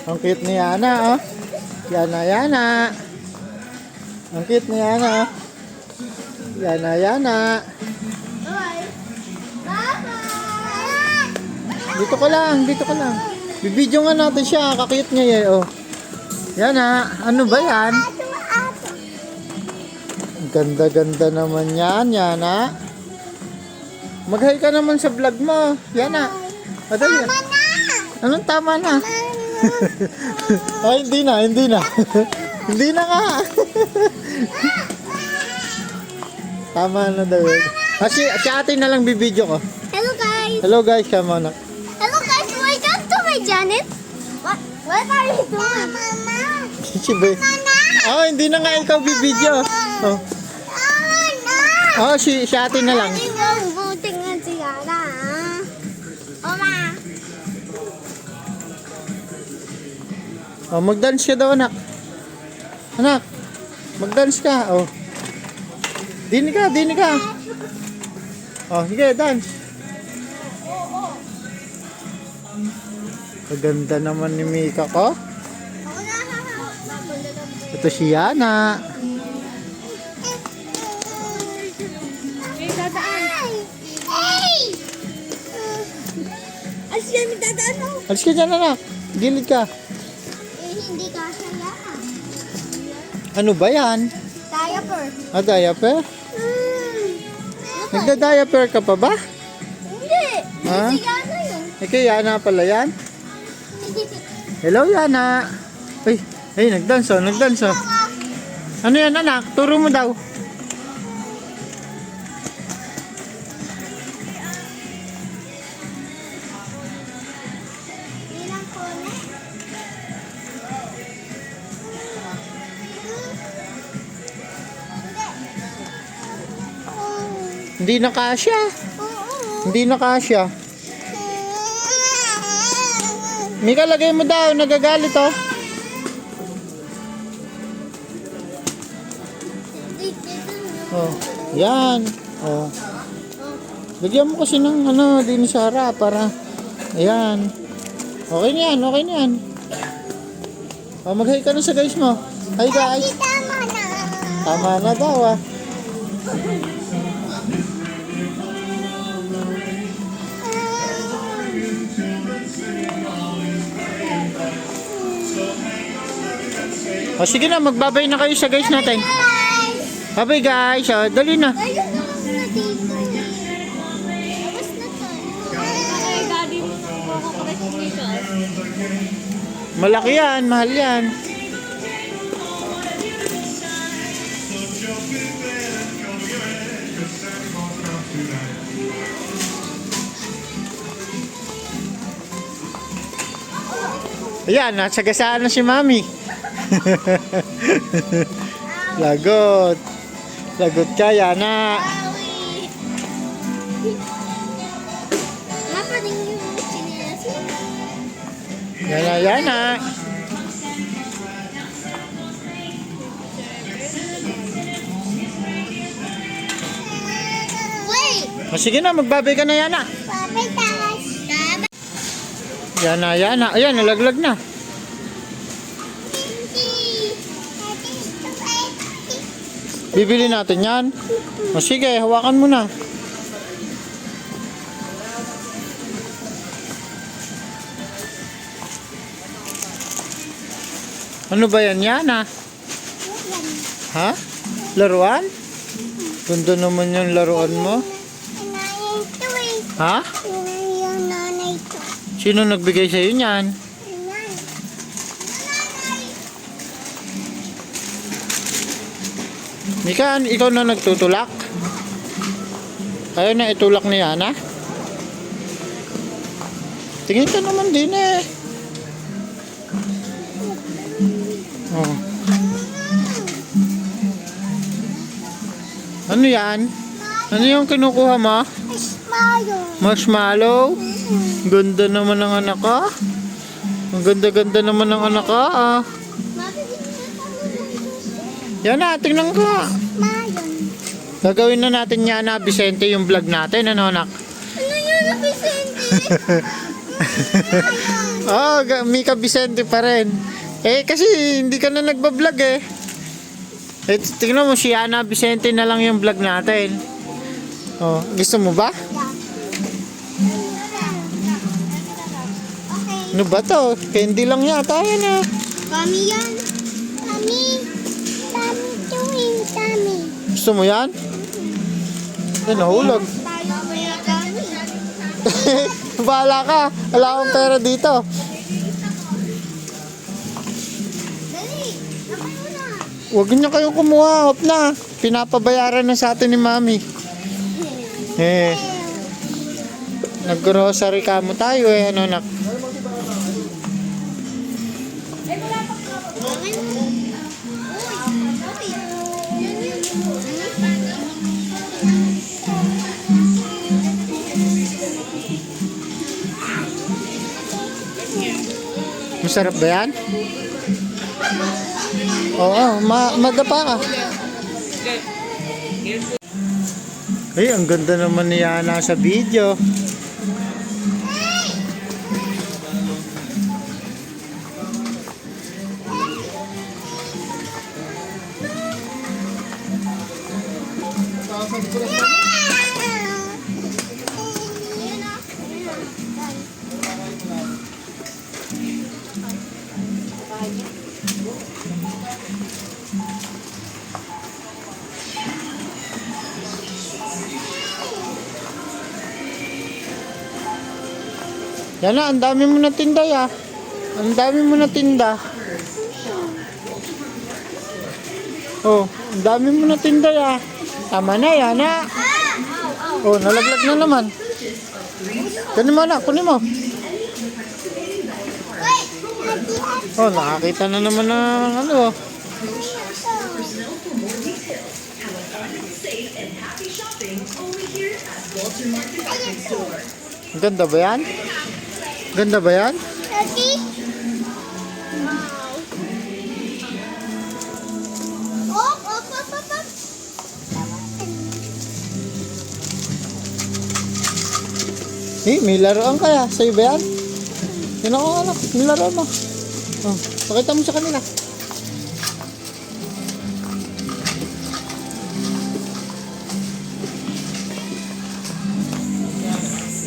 Ang cute ni Yana, oh. Yana, Yana. Ang cute ni Yana, oh. Yana, Yana. Dito ka lang, dito ka lang. Bibidyo nga natin siya, kakute niya eh, oh. Yana, ano ba yan? Ang ganda-ganda naman yan, Yana. Mag-hi ka naman sa vlog mo, Yana. Madali. Tama na! Anong tama na? Ay, hindi na, hindi na. Hindi na nga. Tama na daw. Si ate na lang bibidyo ko. Hello guys! Hello guys, come on. Hello guys! Welcome to my Janet! What are you doing? Mama! Si Be. Oh, hindi na nga ikaw bibidyo. Oh, oh si ate na lang. Buti nga si Yara. Oma! Oh, mag-dance ka daw, anak. Anak, mag-dance ka. Oh. Dini ka, dini ka. Oh, sige, dance. Kaganda naman ni Mika ko. Ito si Yana. Hey! Alis kami dadaan mo. Alis ka dyan, anak. Gilid ka. Hindi ka siya. Ano ba yan? Diaper. Ah, diaper? Nagda-diaper ka pa ba? Hindi. Ha? Si Yana yun. Ikaw, Yana pala yan? Hello, Yana. Ay, nagdance oh, nagdance oh. Ano yan, anak? Turo mo daw. Ilang kone? Hindi na kasya. Oo. Hindi na kasya. Mika, lagay mo daw. Nagagalit oh. Oh, yan. Oh. Lagyan mo kasi ng ano, din sa harap para ayan. Okay na yan, okay na yan. Oh, mag-hi ka na sa guys mo. Hi guys. Tama na. Tama na daw ah. O sige na, magbabay na kayo sa guys natin. Bye guys. O, dali na. Ayun na muna dito. Tapos na to. Ay, daddy mo na ako correct dito. Malaki yan, mahal yan. Ayan, nasagasaan na si Mami. Lagot. Lagot ka, Yana. Awi. Napaning yung chinelas mo. Yana, Yana. Wait! O sige na, magbabay ka na, Yana. Papitas. Yana, Yana. Ayan, nalaglag na. Bibili natin yan. O sige, hawakan mo na. Ano ba yan, Yana? Ha? Laruan? Ganda naman yung laruan mo. Nanay ito eh. Ha? Yung nanay ito. Sino nagbigay sa'yo niyan? Ayan. Mika, ikaw na nagtutulak? Ayaw na itulak ni Yana? Tingin ka naman din eh. Oh. Ano yan? Ano yung kinukuha mo? Marshmallow. Marshmallow? Ganda naman ng anak ka. Ang ganda-ganda naman ng anak ka. Ah. Yan na, tingnan ko. Mayon. Gagawin na natin yan na Vicente yung vlog natin. Ano anak? Ano yun na Vicente? Oh, Mika Vicente pa rin. Eh, kasi hindi ka na nagbablog eh. Eh, tingnan mo, si Ana Vicente na lang yung vlog natin. Oh, gusto mo ba? Okay. Ano ba to? Candy lang yata yan ah. Kami yan. Kami. Kami tuwing kami. Gusto mo yan? Eh, nahulog. Tayo ba yung kami? Bahala ka. Wala akong pera dito. Dali. Napay mo na. Huwag niyo kayong kumuha. Off na. Pinapabayaran na sa atin ni Mami. Eh, nag-grocery ka mo tayo eh. Ano nak? Masarap ba yan? Oo, madapa ka. Ay, ang ganda naman ni Yana sa video. Yana, ang dami mo na tinda ya. Ang dami mo na tinda. Oh, ang dami mo na tinda ya. Tama na, Yana. Oh, nalaglag na naman. Kunin mo na, kunin mo. Oh, nakakita na naman ng ano. Ganda ba yan? Ganda ba yan? Ready? Op, op, op, op, op. Eh, may laruan kaya. Sa'yo ba yan? Yan ako anak. May laruan mo. Oh, pakita mo sa kanila.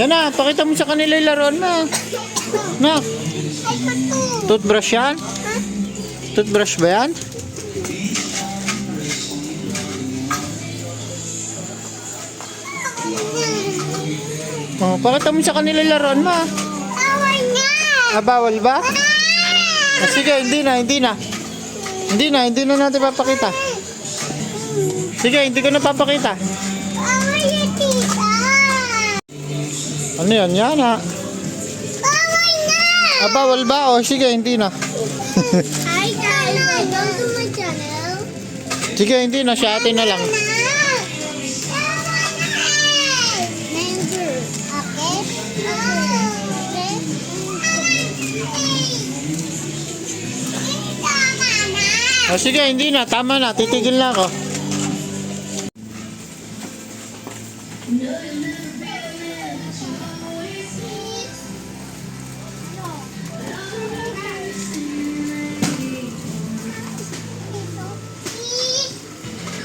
Yan na, pakita mo sa kanila yung laruan mo. Na, Ay, pato. toothbrush yan? Toothbrush ba yan? Oh, pakita mo sa kanila yung laruan mo. Tawar nga. Ah, bawal ba? Ah, sige, hindi na. Hindi na natin papakita. Sige, hindi ko na papakita. Tawar yung tita. Ano yan? Yan ha. Tawar nga. Ah, bawal ba? O, sige, hindi na. Hi, channel. Go to my channel. Sige, hindi na. Siya atin na lang. Member. Okay? O, sige, hindi na. Tama na. Titigil na ako.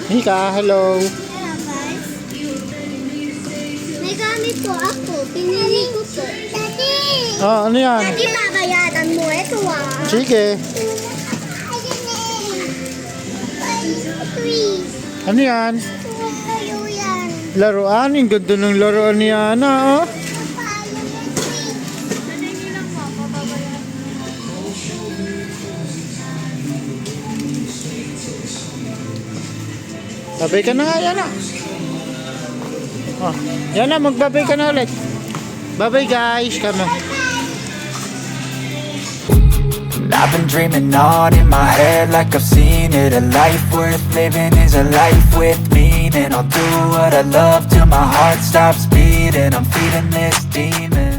Mika, hello. May gamit po ako. Pinili ko po. Daddy! Oh, ano yan? Daddy, babayaran mo ito ah. Sige. Ano yan? Kayo yan. Laruan. Ang ganda ng laruan ni Ana, oh. Babay ka na nga, Yana. Oh, Yana, magbabay ka na ulit. Bye-bye, guys. Kama. I've been dreaming on in my head like I've seen it. A life worth living is a life with meaning. I'll do what I love till my heart stops beating. I'm feeding this demon.